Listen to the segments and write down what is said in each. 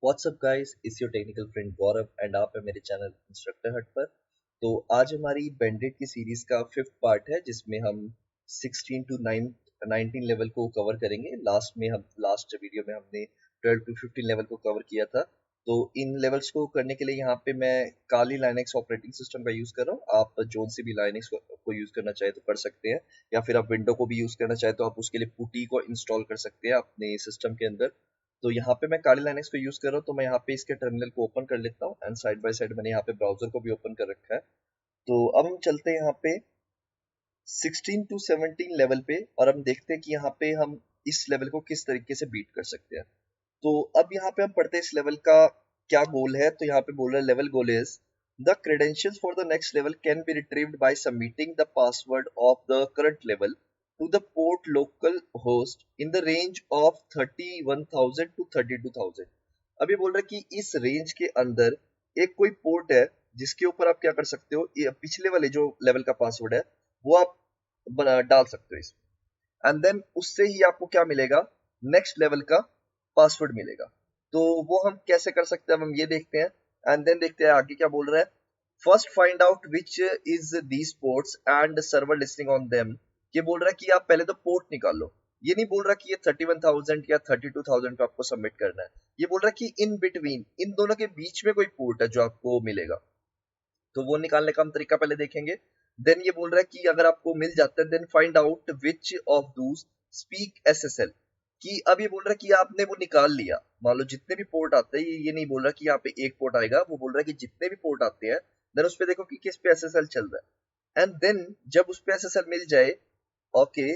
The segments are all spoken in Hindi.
व्हाट्सअप गाइस, इस your technical friend Gaurav and आप है मेरे चैनल इंस्ट्रक्टर हट पर। तो आज हमारी बेंडेड की सीरीज का फिफ्थ पार्ट है जिसमें हम 16 टू 19 लेवल को कवर करेंगे। लास्ट वीडियो में हमने 12 टू 15 लेवल को कवर किया था। तो इन लेवल्स को करने के लिए यहाँ पे मैं काली लाइनेक्स ऑपरेटिंग सिस्टम का यूज कर रहा हूँ। आप जोन से भी लाइनेक्स को यूज करना चाहे तो कर सकते हैं, या फिर आप विंडो को भी यूज करना चाहे तो आप उसके लिए पुटी को इंस्टॉल कर सकते हैं अपने सिस्टम के अंदर। तो यहाँ पे मैं काली लाइनेक्स को यूज कर रहा हूँ, तो मैं यहाँ पे इसके टर्मिनल को ओपन कर लेता हूँ एंड साइड बाय साइड मैंने यहाँ पे ब्राउजर को भी ओपन कर रखा है। तो अब हम चलते हैं यहाँ पे 16 टू 17 लेवल पे और हम देखते हैं कि यहाँ पे हम इस लेवल को किस तरीके से बीट कर सकते हैं। तो अब यहाँ पे हम पढ़ते हैं इस लेवल का क्या गोल है। तो यहाँ पे बोल रहा है level goal is the credentials for the next level can be retrieved by submitting the password of the current level to the port local host in the range of 31,000 to 32,000। अब ये बोल रहा है कि इस रेंज के अंदर एक कोई पोर्ट है जिसके ऊपर आप क्या कर सकते हो, ये पिछले वाले जो लेवल का पासवर्ड है वो आप डाल सकते हो इसमें, एंड देन उससे ही आपको क्या मिलेगा, नेक्स्ट लेवल का पासवर्ड मिलेगा। तो वो हम कैसे कर सकते हैं, हम ये देखते हैं एंड देन देखते हैं आगे क्या बोल रहा है। First find out which is these ports and server listing on them. ये बोल रहा है कि आप पहले तो पोर्ट निकाल लो। ये नहीं बोल रहा कि ये 31,000 या 32,000 पे आपको सबमिट करना है। ये बोल रहा है कि इन बिटवीन, इन दोनों के बीच में कोई पोर्ट है जो आपको मिलेगा। तो वो निकालने का हम तरीका पहले देखेंगे। देन ये बोल रहा है कि अगर आपको मिल जाता है then find out which of those speak SSL. कि अब ये बोल रहा है कि आपने वो निकाल लिया, मान लो जितने भी पोर्ट आते हैं, ये नहीं बोल रहा कि यहाँ पे एक पोर्ट आएगा, वो बोल रहा है कि जितने भी पोर्ट आते हैं देन उस पे देखो कि किस पे एसएसएल चल रहा है, एंड देन जब उस पे एसएसएल मिल जाए, okay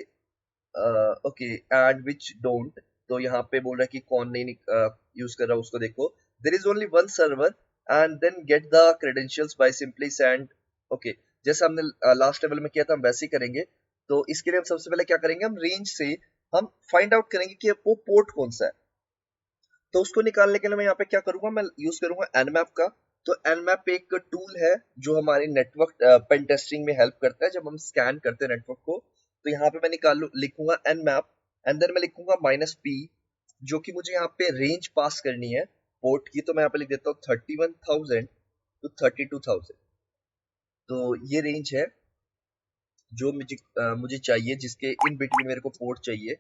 okay and which don't, तो यहाँ पे बोल रहा है कि कौन नहीं यूज कर रहा उसको देखो। There is only one server and then get the credentials by simply send. Okay, जैसा हमने लास्ट लेवल में किया था हम वैसे ही करेंगे। तो इसके लिए हम सबसे पहले क्या करेंगे, हम रेंज से हम फाइंड आउट करेंगे कि वो पोर्ट कौन सा है। तो उसको निकालने के लिए मैं यहाँ पे क्या करूंगा, मैं यूज करूंगा एनमैप का। तो एनमैप एक टूल है जो हमारी नेटवर्क पेन टेस्टिंग में हेल्प करता है जब हम स्कैन करते हैं नेटवर्क को। तो यहाँ पे मैं लिखूंगा एनमैप एंड देन मैं लिखूंगा -p, जो कि मुझे यहाँ पे रेंज पास करनी है पोर्ट की। तो मैं यहाँ पे लिख देता हूँ 31,000 टू 32,000। तो ये रेंज है जो मुझे चाहिए, जिसके इन बिटवीन मेरे को पोर्ट चाहिए।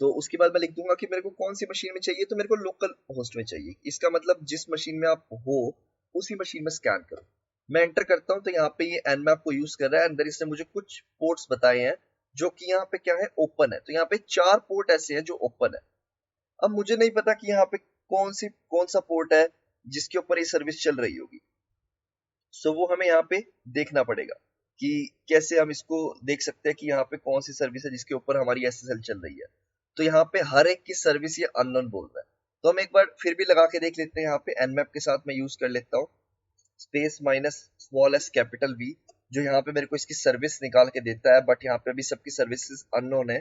तो उसके बाद मैं लिख दूंगा कि मेरे को कौन सी मशीन में चाहिए, तो मेरे को लोकल होस्ट में चाहिए। इसका मतलब जिस मशीन में आप हो उसी मशीन में स्कैन करो। मैं एंटर करता हूँ तो यहाँ पे ये एनमैप को यूज कर रहा है, अंदर इसने मुझे कुछ पोर्ट्स बताए हैं जो कि यहाँ पे क्या है, ओपन है। तो यहाँ पे 4 पोर्ट ऐसे हैं जो ओपन है। अब मुझे नहीं पता कि यहाँ पे कौन सा पोर्ट है जिसके ऊपर ये सर्विस चल रही होगी। सो वो हमें यहाँ पे देखना पड़ेगा कि कैसे हम इसको देख सकते हैं कि यहाँ पे कौन सी सर्विस है जिसके ऊपर हमारी एसएसएल चल रही है। तो यहाँ पे हर एक की सर्विस ये अननोन बोल रहा है। तो हम एक बार फिर भी लगा के देख लेते हैं। यहाँ पे एनमैप के साथ मैं यूज कर लेता हूँ space minus small S capital V, जो यहाँ पे मेरे को इसकी सर्विस निकाल के देता है, बट यहाँ पे अभी सबकी सर्विसेज अननोन है।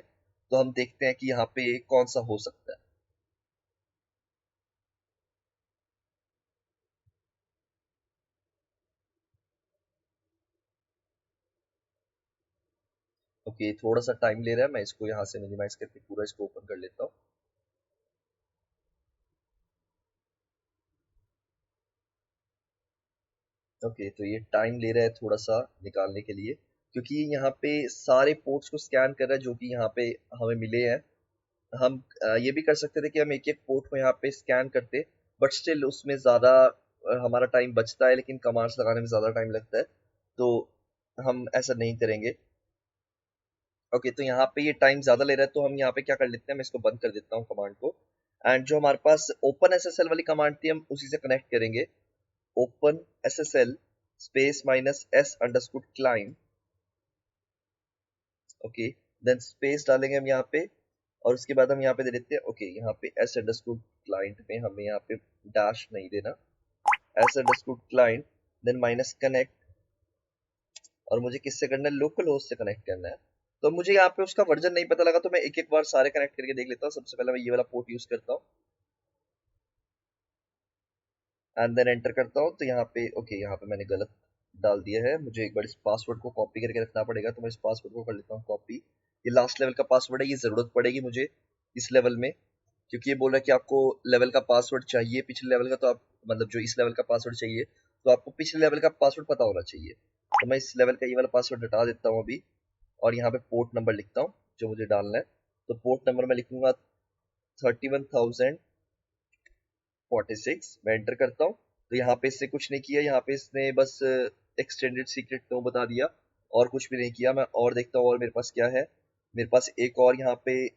तो हम देखते हैं कि यहाँ पे कौन सा हो सकता है। ओके, थोड़ा सा टाइम ले रहा है, मैं इसको यहाँ से मिनिमाइज करके पूरा इसको ओपन कर लेता हूँ। ओके, तो ये टाइम ले रहा है थोड़ा सा निकालने के लिए, क्योंकि यहाँ पे सारे पोर्ट्स को स्कैन कर रहा है जो कि यहाँ पे हमें मिले हैं। हम ये भी कर सकते थे कि हम एक एक पोर्ट को यहाँ पे स्कैन करते, बट स्टिल उसमें ज़्यादा हमारा टाइम बचता है, लेकिन कमांड्स लगाने में ज़्यादा टाइम लगता है। तो हम ऐसा नहीं करेंगे। ओके, तो यहाँ पे ये टाइम ज़्यादा ले रहा है, तो हम यहाँ पे क्या कर लेते हैं, मैं इसको बंद कर देता हूँ कमांड को। एंड जो हमारे पास ओपन एसएसएल वाली कमांड थी हम उसी से कनेक्ट करेंगे। OpenSSL space minus s underscore client. Okay, then space डालेंगे हम यहाँ पे, और उसके बाद हम यहाँ पे दे देते हैं, ओके यहाँ पे एस अंडरस्कोर क्लाइंट में हमें यहाँ पे डैश नहीं देना, s underscore client then minus connect. और मुझे किससे करना है, लोकल होस्ट से कनेक्ट करना है। तो मुझे यहाँ पे उसका वर्जन नहीं पता लगा, तो मैं एक एक बार सारे कनेक्ट करके देख लेता हूँ। सबसे पहले मैं ये वाला पोर्ट यूज करता हूँ एंड देन एंटर करता हूँ। तो यहाँ पे ओके, यहाँ पे मैंने गलत डाल दिया है, मुझे एक बार इस पासवर्ड को कॉपी करके रखना पड़ेगा। तो मैं इस पासवर्ड को कर लेता हूँ कॉपी। ये लास्ट लेवल का पासवर्ड है, ये जरूरत पड़ेगी मुझे इस लेवल में। क्योंकि ये बोल रहा है कि आपको लेवल का पासवर्ड चाहिए पिछले लेवल का, तो आप मतलब जो इस लेवल का पासवर्ड चाहिए तो आपको पिछले लेवल का पासवर्ड पता होना चाहिए। तो मैं इस लेवल का ये वाला पासवर्ड हटा देता हूँ अभी, और यहाँ पे पोर्ट नंबर लिखता हूँ जो मुझे डालना है। तो पोर्ट नंबर मैं लिखूंगा 31,046, मैं एंटर करता हूँ। तो यहाँ पे इसने कुछ नहीं किया, यहाँ पे इसने बस एक्सटेंडेड सीक्रेट नो बता दिया और कुछ भी नहीं किया। मैं और देखता हूँ और मेरे पास क्या है। मेरे पास एक और यहाँ पे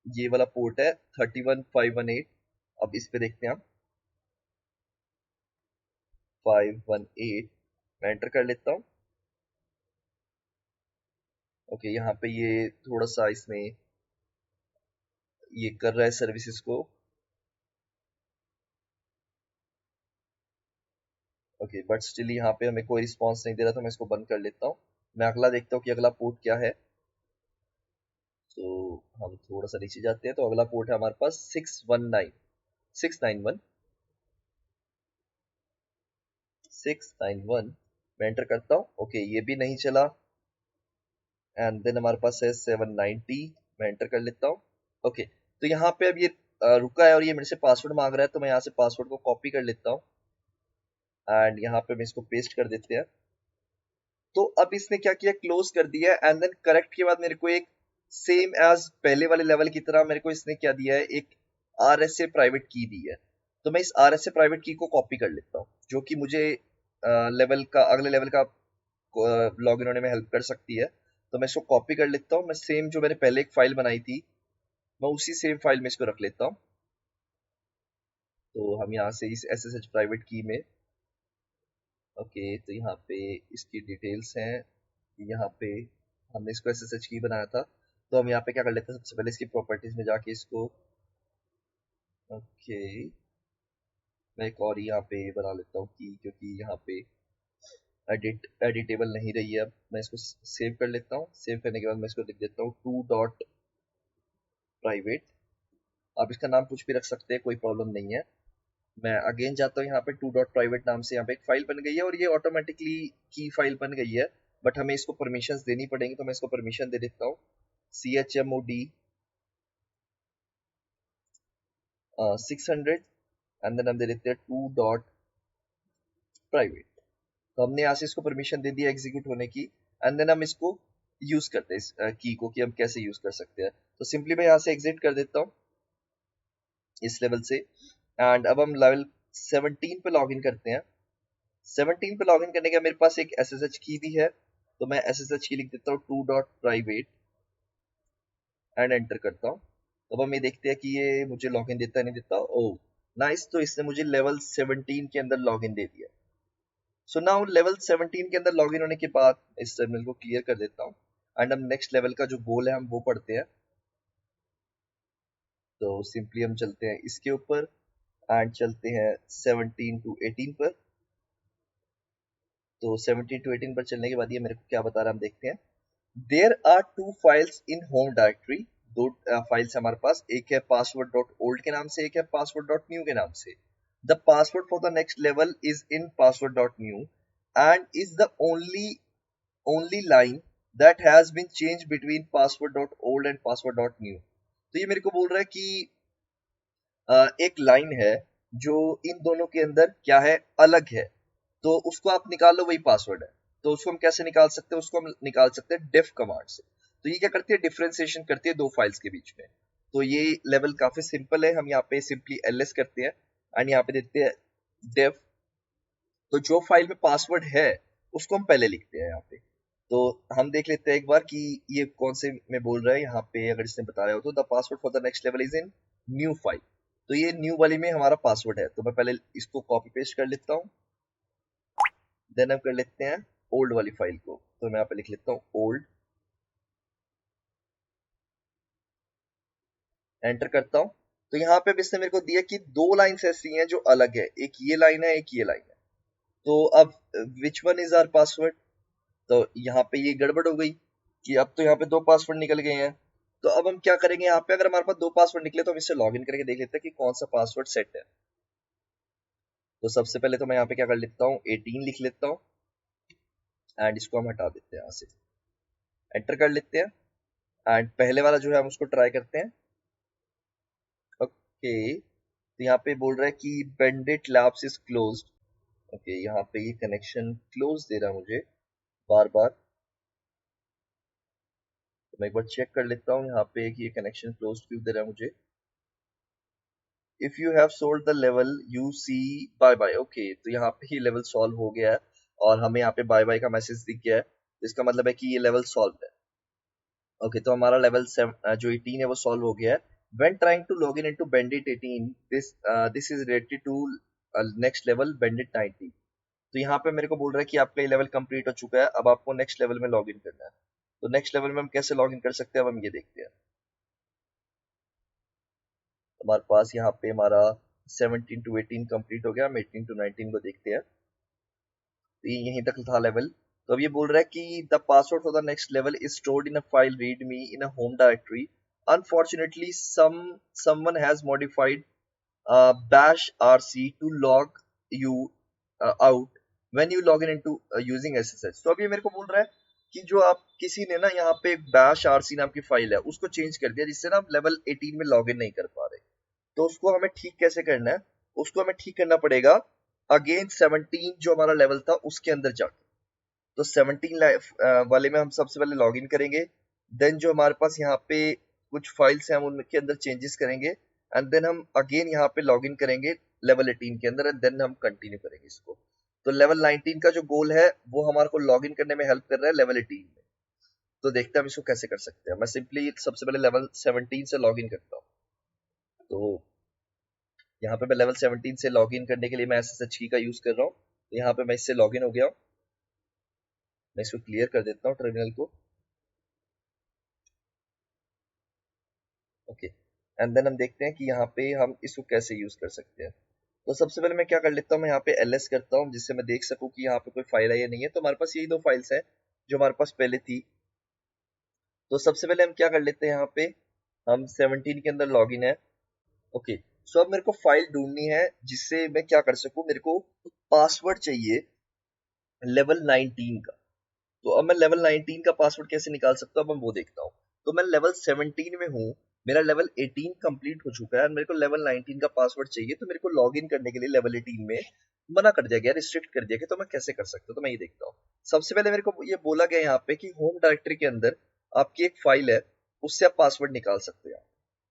ये वाला पोर्ट है 31518। अब इस पे देखते हैं हम 518, मैं एंटर कर लेता हूँ। ओके, यहाँ पे ये थोड़ा सा इसमें ये कर रहा है सर्विसेज को। ओके, बट स्टिल यहाँ पे हमें कोई रिस्पॉन्स नहीं दे रहा, तो मैं इसको बंद कर लेता हूँ। मैं अगला देखता हूँ कि अगला पोर्ट क्या है। तो हम थोड़ा सा नीचे जाते हैं, तो अगला पोर्ट है हमारे पास 691। मैं एंटर करता हूँ। ओके, ये भी नहीं चला। एंड देन हमारे पास है 790, मैं एंटर कर लेता हूँ। ओके, तो यहाँ पे अब ये रुका है और ये मेरे से पासवर्ड मांग रहा है, तो मैं यहाँ से पासवर्ड को कॉपी कर लेता हूँ एंड यहाँ पे मैं इसको पेस्ट कर देते हैं। तो अब इसने क्या किया, क्लोज कर दिया एंड देन करेक्ट के बाद मेरे को एक सेम एज पहले वाले लेवल की तरह मेरे को इसने क्या दिया है, एक RSA प्राइवेट की दी है। तो मैं इस RSA प्राइवेट की को कॉपी कर लेता हूँ, जो कि मुझे लेवल का अगले लेवल का लॉग इन होने में हेल्प कर सकती है। तो मैं इसको कॉपी कर लेता हूँ। मैं सेम जो मैंने पहले एक फाइल बनाई थी, मैं उसी सेम फाइल में इसको रख लेता हूँ। तो हम यहाँ से इस SSH प्राइवेट की में, ओके, तो यहाँ पे इसकी डिटेल्स हैं। यहाँ पे हमने इसको SSH की बनाया था, तो हम यहाँ पे क्या कर लेते हैं, सबसे पहले इसकी प्रॉपर्टीज में जाके इसको, ओके, मैं एक और यहाँ पे बना लेता हूँ की, क्योंकि यहाँ पे एडिटेबल नहीं रही है। अब मैं इसको सेव कर लेता हूँ। सेव करने के बाद मैं इसको लिख देता हूँ 2.private। आप इसका नाम कुछ भी रख सकते हैं, कोई प्रॉब्लम नहीं है। मैं अगेन जाता हूँ, यहाँ पे 2.private नाम से यहाँ पे एक फाइल बन गई है और ये ऑटोमेटिकली की फाइल बन गई है, बट हमें इसको परमिशंस देनी पड़ेंगी। तो मैं इसको परमिशन दे देता हूँ chmod 600 एंड देन हम दे देते हैं 2.private। तो हमने यहाँ से इसको परमिशन दे दिया एग्जीक्यूट होने की, एंड देन हम इसको यूज करते हैं इस की को, कि हम कैसे यूज कर सकते हैं। तो सिंपली मैं यहाँ से एग्जिट कर देता हूँ इस लेवल से, एंड अब हम लेवल 17 पे लॉग इन करते हैं। 17 पे लॉग इन करने के मेरे पास एक SSH की भी है, तो मैं SSH की लिख देता हूँ 2.private एंड एंटर करता हूँ। अब हम ये देखते हैं कि ये मुझे लॉग इन देता है नहीं देता। ओ नाइस, तो इसने मुझे लेवल 17 के अंदर लॉग इन दे दिया। सो नाउ लेवल 17 के अंदर लॉग इन होने के बाद इस टर्मिनल को क्लियर कर देता हूँ एंड हम नेक्स्ट लेवल का जो गोल है हम वो पढ़ते हैं। तो सिंपली हम चलते हैं इसके ऊपर एंड चलते हैं 17 टू 18 पर। तो 17 टू 18 पर चलने के बाद ये मेरे को क्या बता रहा है, हम देखते हैं। There are two files in home directory. दो फाइल्स हमारे पास, एक है पासवर्ड डॉट ओल्ड के नाम से, एक है पासवर्ड डॉट न्यू के नाम से। The password for the next level is in password dot new and is the only line that has been change between password dot old and password dot new. तो ये मेरे को बोल रहा है कि एक लाइन है जो इन दोनों के अंदर क्या है, अलग है। तो उसको आप निकाल लो, वही पासवर्ड है। तो उसको हम कैसे निकाल सकते हैं, उसको हम निकाल सकते हैं डेफ कमांड से। तो ये क्या करती है, डिफरेंशिएशन करती है दो फाइल्स के बीच में। तो ये लेवल काफी सिंपल है। हम यहाँ पे सिंपली ls करते हैं एंड यहाँ पे देते हैं डेफ। तो जो फाइल में पासवर्ड है उसको हम पहले लिखते हैं यहाँ पे। तो हम देख लेते हैं एक बार कि ये कौन से में बोल रहा है। यहाँ पे अगर इसने बताया हो तो the password for the next level is in new file. तो ये न्यू वाली में हमारा पासवर्ड है, तो मैं पहले इसको कॉपी पेस्ट कर लेता हूँ। देन हम कर लेते हैं ओल्ड वाली फाइल को, तो मैं यहाँ पे लिख लेता हूँ ओल्ड, एंटर करता हूँ। तो यहाँ पे अब इसने मेरे को दिया कि दो लाइंस ऐसी हैं जो अलग है, एक ये लाइन है एक ये लाइन है। तो अब which one is our password. तो यहाँ पे ये गड़बड़ हो गई कि अब तो यहाँ पे दो पासवर्ड निकल गए हैं। तो अब हम क्या करेंगे, यहाँ पे अगर हमारे पास दो पासवर्ड निकले तो हम इससे लॉग इन करके देख लेते हैं कि कौन सा पासवर्ड सेट है। तो सबसे पहले तो मैं यहाँ पे क्या कर लेता हूँ, 18 लिख लेता हूँ एंड इसको हम हटा देते हैं यहाँ से, एंटर कर लेते हैं एंड पहले वाला जो है हम उसको ट्राई करते हैं। ओके, तो यहाँ पे बोल रहा है कि bandit labs is closed. Okay, यहाँ पे ये कनेक्शन क्लोज दे रहा है मुझे बार बार। तो मैं एक बार चेक कर लेता हूँ यहाँ पे कि ये कनेक्शन क्लोज क्यों दे रहा है मुझे। If you have solved the level you see bye bye. Okay, तो यहाँ पे ही लेवल सॉल्व हो गया है और हमें यहाँ पे बाय बाय का मैसेज दिख गया है, तो इसका मतलब है कि ये लेवल सॉल्व है। ओके, तो हमारा लेवल जो 18 है वो सॉल्व हो गया है। When trying to log in into Bandit 18, this is related to next level Bandit 19। तो यहाँ पे मेरे को बोल रहा है कि आपका ये लेवल कंप्लीट हो चुका है, अब आपको नेक्स्ट लेवल में लॉग इन करना है। तो नेक्स्ट लेवल में हम कैसे लॉग इन कर सकते हैं, अब हम ये देखते हैं। हमारे पास यहाँ पे हमारा 17 टू 18 कंप्लीट हो गया, हम 18 टू 19 को देखते हैं। तो ये यहीं तक था लेवल। तो अब ये बोल रहा है कि the password for the next level is stored in a file read me in a home directory. Unfortunately someone has modified bash rc to log you out when you log in into using SSH। तो अब ये मेरे को बोल रहा है कि जो आप किसी ने ना यहाँ पे bash rc नाम की फाइल है उसको चेंज कर दिया, जिससे ना आप लेवल 18 में लॉग इन नहीं कर पा रहे। तो उसको हमें ठीक कैसे करना है, उसको हमें ठीक करना पड़ेगा अगेन 17 जो हमारा लेवल था उसके अंदर जाके। तो 17 वाले में हम सबसे पहले लॉग इन करेंगे, देन जो हमारे पास यहाँ पे कुछ फाइल्स हैं हम उनके अंदर चेंजेस करेंगे, एंड देन हम अगेन यहाँ पे लॉग इन करेंगे लेवल 18 के अंदर, एंड देन हम कंटिन्यू करेंगे इसको। तो लेवल 19 का जो गोल है वो हमारे को लॉग इन करने में हेल्प कर रहा है लेवल 18 में। तो देखते हैं हम इसको कैसे कर सकते हैं। मैं सिंपली सबसे पहले लेवल 17 से लॉग इन करता हूँ। तो यहाँ पे मैं लेवल 17 से लॉग इन करने के लिए मैं SSH की का यूज कर रहा हूँ। तो यहाँ पे मैं इससे लॉग इन हो गया हूँ। मैं इसको क्लियर कर देता हूँ टर्मिनल को। ओके, एंड देन हम देखते हैं कि यहाँ पे हम इसको कैसे यूज कर सकते हैं। तो सबसे पहले मैं क्या कर लेता हूँ, मैं यहाँ पे ls करता हूँ जिससे मैं देख सकूँ कि यहाँ पे कोई फाइल है या नहीं है। तो हमारे पास यही दो फाइल्स हैं जो हमारे पास पहले थी। तो सबसे पहले हम क्या कर लेते हैं, यहाँ पे हम 17 के अंदर लॉग इन है। ओके, सो अब मेरे को फाइल ढूंढनी है जिससे मैं क्या कर सकूँ, मेरे को पासवर्ड चाहिए लेवल 19 का। तो अब मैं लेवल 19 का पासवर्ड कैसे निकाल सकता हूँ, अब मैं वो देखता हूँ। तो मैं लेवल 17 में हूँ, मेरा लेवल 18 कंप्लीट हो चुका है और मेरे को लेवल 19 का पासवर्ड चाहिए। तो मेरे को लॉग इन करने के लिए लेवल 18 में मना कर दिया गया, रिस्ट्रिक्ट कर दिया गया। तो मैं कैसे कर सकता हूँ, तो मैं ये देखता हूँ। सबसे पहले मेरे को ये बोला गया यहाँ पे कि होम डायरेक्टरी के अंदर आपकी एक फाइल है, उससे आप पासवर्ड निकाल सकते हैं।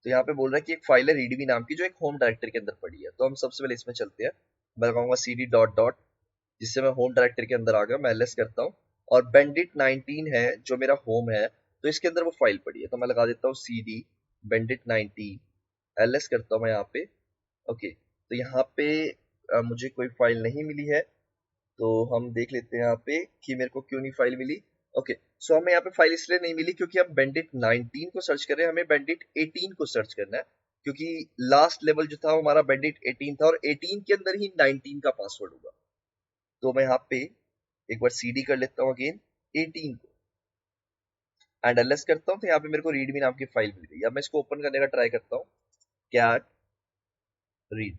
तो यहाँ पे बोल रहा है कि एक फाइल है रीडमी नाम की जो एक होम डायरेक्टरी के अंदर पड़ी है। तो हम सबसे पहले इसमें चलते हैं। मैं लगाऊंगा cd डॉट डॉट, जिससे मैं होम डायरेक्टरी के अंदर आ गया। मैं ls करता हूँ और बेंडिट 19 है जो मेरा होम है, तो इसके अंदर वो फाइल पड़ी है। तो मैं लगा देता हूँ cd बेंडिट 19, ls करता हूँ मैं यहाँ पे। ओके, तो यहाँ पे मुझे कोई फाइल नहीं मिली है। तो हम देख लेते हैं यहाँ पे कि मेरे को क्यों नहीं फाइल मिली। ओके, सो हमें यहाँ पे फाइल इसलिए नहीं मिली क्योंकि हम बेंडिट 19 को सर्च कर रहे हैं, हमें बेंडिट 18 को सर्च करना है। क्योंकि लास्ट लेवल जो था वो हमारा बेंडिट 18 था और 18 के अंदर ही 19 का पासवर्ड होगा। तो मैं यहाँ पे एक बार cd कर लेता हूँ अगेन 18 को, एंड ls करता हूँ। तो यहाँ पे मेरे को रीडमी नाम की फाइल मिल गई। अब मैं इसको ओपन करने का ट्राई करता हूँ, कैट रीड।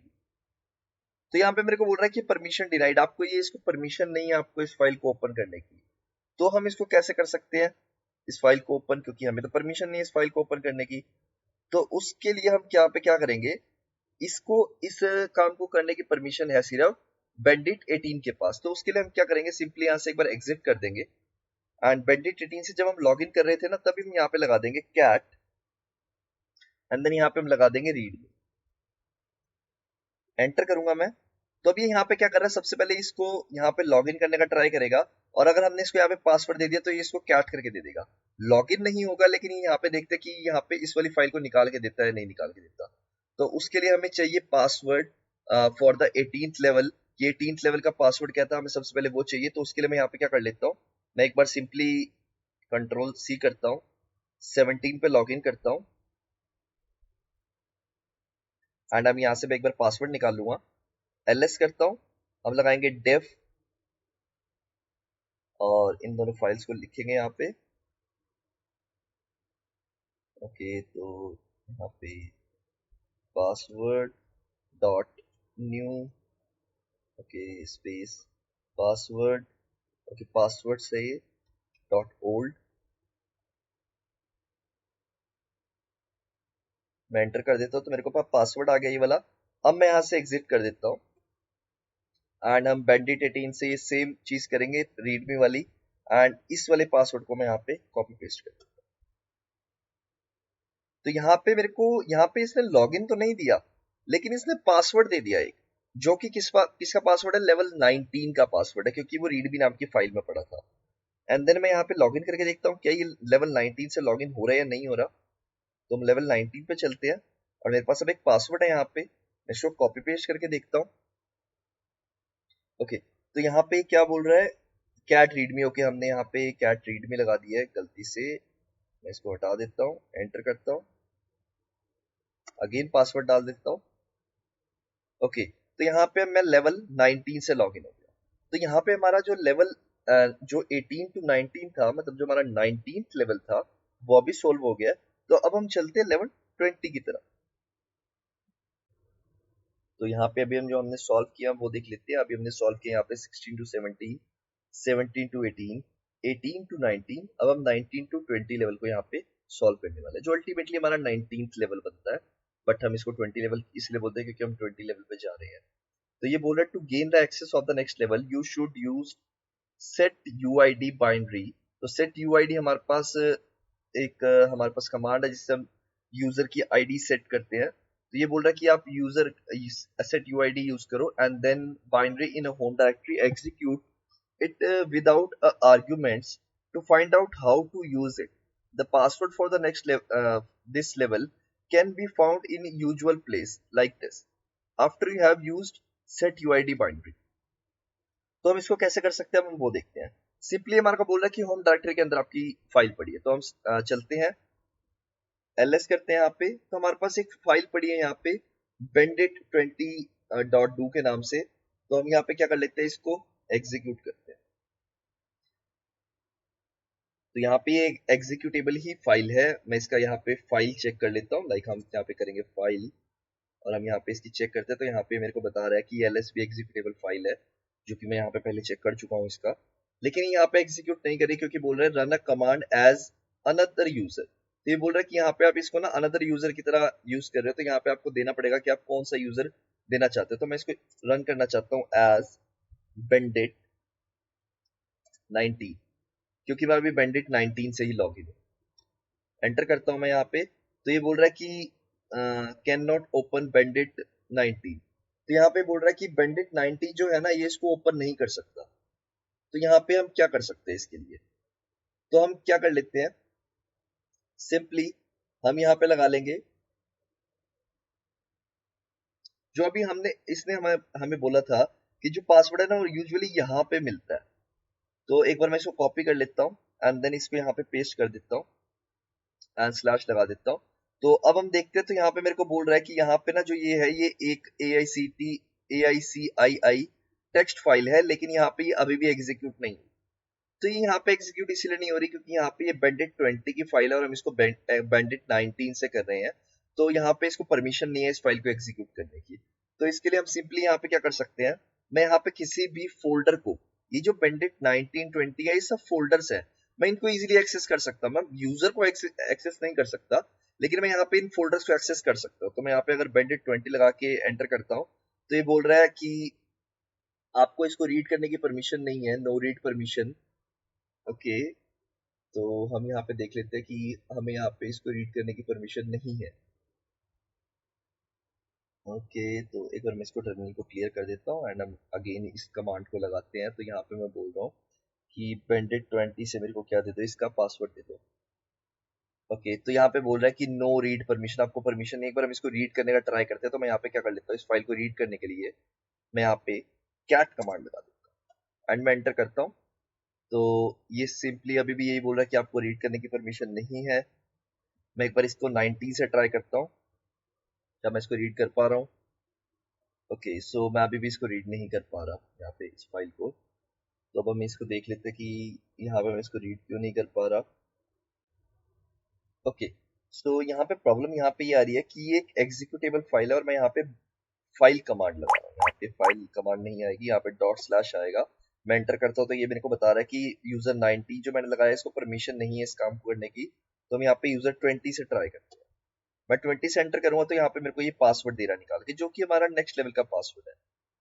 तो यहाँ पे मेरे को बोल रहा है कि परमिशन डिनाइड, आपको ये इसको परमिशन नहीं है आपको इस फाइल को ओपन करने की। तो हम इसको कैसे कर सकते हैं इस फाइल को ओपन, क्योंकि हमें तो परमिशन नहीं है इस फाइल को ओपन करने की। तो उसके लिए हम क्या पे क्या करेंगे, इसको इस काम को करने की परमिशन है सिर्फ बेंडिट 18 के पास। तो उसके लिए हम क्या करेंगे, सिंपली यहाँ से एक बार एग्जिट कर देंगे, एंड बेंडिट 18 से जब हम लॉग इन कर रहे थे ना तभी हम यहाँ पे लगा देंगे कैट, एंड देन यहाँ पे हम लगा देंगे रीड। एंटर करूंगा मैं। तो अभी यहाँ पे क्या कर रहा है, सबसे पहले इसको यहाँ पे लॉग इन करने का ट्राई करेगा, और अगर हमने इसको यहाँ पे पासवर्ड दे दिया तो ये इसको कैट करके दे देगा। लॉग इन नहीं होगा, लेकिन यहाँ पे देखते हैं कि यहाँ पे इस वाली फाइल को निकाल के देता है नहीं निकाल के देता। तो उसके लिए हमें चाहिए password for the 18th level. ये 18th लेवल का पासवर्ड क्या था, हमें सबसे पहले वो चाहिए। तो उसके लिए मैं यहाँ पे क्या कर लेता हूँ, मैं एक बार सिंपली कंट्रोल सी करता हूँ, 17 पे लॉग इन करता हूँ, एंड अब यहाँ से मैं एक बार पासवर्ड निकाल लूंगा। ls करता हूँ, हम लगाएंगे डेफ, और इन दोनों फाइल्स को लिखेंगे यहाँ पे। ओके, तो यहाँ पे password dot new, okay space password, okay password सही है, डॉट ओल्ड। मैं एंटर कर देता हूँ तो मेरे को पास पासवर्ड आ गया ये वाला। अब मैं यहाँ से एग्जिट कर देता हूँ एंड हम बैंडिट 18 से ये सेम चीज करेंगे रीडमी वाली, एंड इस वाले पासवर्ड को मैं यहाँ पे कॉपी पेस्ट कर दूँ। तो यहाँ पे मेरे को, यहाँ पे इसने लॉगिन तो नहीं दिया लेकिन इसने पासवर्ड दे दिया एक, जो कि किसका पासवर्ड है, लेवल 19 का पासवर्ड है, क्योंकि वो रीडमी नाम की फाइल में पड़ा था। एंड देन मैं यहाँ पे लॉगिन करके देखता हूँ क्या ये लेवल 19 से लॉगिन हो रहा है या नहीं हो रहा। तो हम लेवल 19 पे चलते हैं और मेरे पास अब एक पासवर्ड है यहाँ पे, मैं इसको कॉपी पेस्ट करके देखता हूँ। ओके, तो यहाँ पे क्या बोल रहा है, कैट रीडमी। ओके, हमने यहाँ पे कैट रीडमी लगा दिया है गलती से, मैं इसको हटा देता हूँ, एंटर करता हूँ, अगेन पासवर्ड डाल देता हूँ। ओके, तो यहाँ पे मैं लेवल 19 से लॉगिन हो गया। तो यहाँ पे हमारा जो लेवल जो 18 टू 19 था, मतलब जो हमारा 19th लेवल था, वो अभी सोल्व हो गया। तो अब हम चलते हैं लेवल 20 की तरफ। तो यहाँ पे अभी हम जो हमने सॉल्व किया वो देख लेते हैं। अभी हमने सॉल्व किया यहाँ पे 16 टू 17, 17 टू 18, 18 टू 19। अब हम 19 टू 20 लेवल को यहाँ पे सॉल्व करने वाले हैं, जो अल्टीमेटली हमारा 19th लेवल बनता है, बट हम इसको 20 लेवल इसलिए बोलते हैं क्योंकि हम 20 लेवल पे जा रहे हैं। तो ये बोल रहा है to gain the access of the next level you should use set UID binary. तो सेट यूआईडी हमारे पास एक हमारे पास कमांड है जिससे हम यूजर की आईडी सेट करते हैं। तो ये बोल रहा है कि आप यूजर सेट यूआईडी यूज करो and then binary in a home directory execute it without arguments to find out how to use it. The password for the next this level can be found in usual place like this. After you have used set UID binary. तो हम इसको कैसे कर सकते हैं, हम वो देखते हैं। सिंपली हमारे को बोल रहा है कि होम डायरेक्टरी के अंदर आपकी फाइल पड़ी है, तो हम चलते हैं, ls करते हैं यहाँ पे। तो हमारे पास एक फाइल पड़ी है यहाँ पे bandit20.do के नाम से। तो हम यहाँ पे क्या कर लेते हैं, इसको एग्जीक्यूट करते हैं। तो यहाँ पे ये एग्जीक्यूटेबल ही फाइल है, मैं इसका यहाँ पे फाइल चेक कर लेता हूँ। लाइक हम यहाँ पे करेंगे फाइल और हम यहाँ पे इसकी चेक करते हैं। तो यहाँ पे मेरे को बता रहा है कि एल एस भी एग्जीक्यूटेबल फाइल है, जो कि मैं यहाँ पे पहले चेक कर चुका हूँ इसका, लेकिन यहाँ पे एग्जीक्यूट नहीं करी क्योंकि बोल रहा है run a command as another user. तो ये बोल रहा है कि यहाँ पे आप इसको ना अनदर यूजर की तरह यूज कर रहे हो, तो यहाँ पे आपको देना पड़ेगा कि आप कौन सा यूजर देना चाहते हो। तो मैं इसको रन करना चाहता हूँ एज बेंडिट 19, क्योंकि मैं अभी बेंडिट 19 से ही लॉग इन हूँ। एंटर करता हूँ मैं यहाँ पे, तो ये बोल रहा है कि कैन नॉट ओपन बेंडिट 19। तो यहाँ पे बोल रहा है कि बेंडिट 90 जो है ना, ये इसको ओपन नहीं कर सकता। तो यहाँ पे हम क्या कर सकते हैं इसके लिए, तो हम क्या कर लेते हैं, सिंपली हम यहाँ पे लगा लेंगे जो अभी हमने इसने हमें हमें बोला था कि जो पासवर्ड है ना वो यूजुअली यहाँ पे मिलता है। तो एक बार मैं इसको कॉपी कर लेता हूँ एंड देन इसको यहाँ पे पेस्ट कर देता हूँ एंड स्लैश लगा देता हूँ। तो अब हम देखते हैं, तो यहाँ पे मेरे को बोल रहा है कि यहाँ पे ना जो ये है ये एक AICII टेक्स्ट फाइल है, लेकिन यहाँ पे ये अभी भी एग्जीक्यूट नहीं हुई। तो ये यहाँ पे एग्जीक्यूट इसलिए नहीं हो रही क्योंकि यहाँ पे ये बैंडिट 20 की फाइल है और हम इसको बैंडिट 19 से कर रहे हैं। तो यहाँ पे इसको परमिशन नहीं है इस फाइल को एग्जीक्यूट करने की। तो इसके लिए हम सिंपली यहाँ पे क्या कर सकते हैं, मैं यहाँ पे किसी भी फोल्डर को, ये जो बैंडिट 19 20 है ये सब फोल्डर्स है, मैं इनको इजीली एक्सेस कर सकता हूँ। मैं यूजर को एक्सेस नहीं कर सकता, लेकिन मैं यहाँ पे इन फोल्डर्स को एक्सेस कर सकता हूँ। तो मैं यहाँ पे अगर बैंडिट 20 लगा के एंटर करता हूँ तो ये बोल रहा है कि आपको इसको रीड करने की परमिशन नहीं है, नो रीड परमिशन। ओके, तो हम यहाँ पे देख लेते हैं कि हमें यहाँ पे इसको रीड करने की परमिशन नहीं है। ओके, तो एक बार मैं इसको टर्मिनल को क्लियर कर देता हूँ एंड हम अगेन इस कमांड को लगाते हैं। तो यहाँ पे मैं बोल रहा हूँ कि बैंडिट 20 से मेरे को क्या दे दो, इसका पासवर्ड दे दो। ओके, तो यहाँ पे बोल रहा है कि नो रीड परमिशन, आपको परमिशन नहीं। एक बार हम इसको रीड करने का ट्राई करते हैं। तो मैं यहाँ पे क्या कर लेता हूँ, इस फाइल को रीड करने के लिए मैं यहाँ पे कैट कमांड लगा देता हूँ एंड मैं एंटर करता हूँ। तो ये सिंपली अभी भी यही बोल रहा है कि आपको रीड करने की परमिशन नहीं है। मैं एक बार इसको 90 से ट्राई करता हूँ, क्या मैं इसको रीड कर पा रहा हूँ। ओके, सो मैं अभी भी इसको रीड नहीं कर पा रहा यहाँ पे इस फाइल को। तो अब हम इसको देख लेते हैं कि यहाँ पे मैं इसको रीड क्यों नहीं कर पा रहा। ओके, सो यहाँ पे प्रॉब्लम यहाँ पे ये आ रही है कि ये एक एग्जीक्यूटेबल फाइल है और मैं यहाँ पे फाइल कमांड लगा रहा हूँ। यहाँ पे फाइल कमांड नहीं आएगी, यहाँ पे डॉट स्लैश आएगा। मैं एंटर करता हूँ तो ये मेरे को बता रहा है कि यूजर 90 जो मैंने लगाया है इसको परमिशन नहीं है इस काम को करने की। तो हम यहाँ पे यूजर 20 से ट्राई करते हैं। मैं 20 से एंटर करूंगा तो यहाँ पे मेरे को ये पासवर्ड दे रहा निकाल के, जो कि हमारा नेक्स्ट लेवल का पासवर्ड है।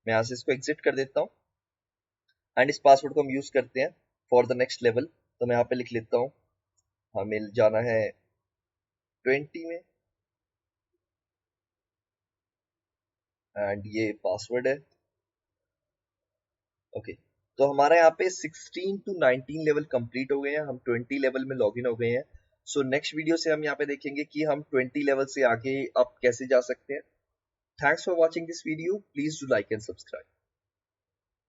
मैं यहाँ से इसको एग्जिट कर देता हूँ एंड इस पासवर्ड को हम यूज करते हैं फॉर द नेक्स्ट लेवल। तो मैं यहाँ पे लिख लेता हूँ, हमें जाना है 20 में एंड ये पासवर्ड है। ओके, तो हमारा यहाँ पे 16 टू 19 लेवल कंप्लीट हो गए हैं, हम 20 लेवल में लॉगिन हो गए हैं। सो नेक्स्ट वीडियो से हम यहाँ पे देखेंगे कि हम 20 लेवल से आगे अब कैसे जा सकते हैं। Thanks for watching this video, please do like and subscribe.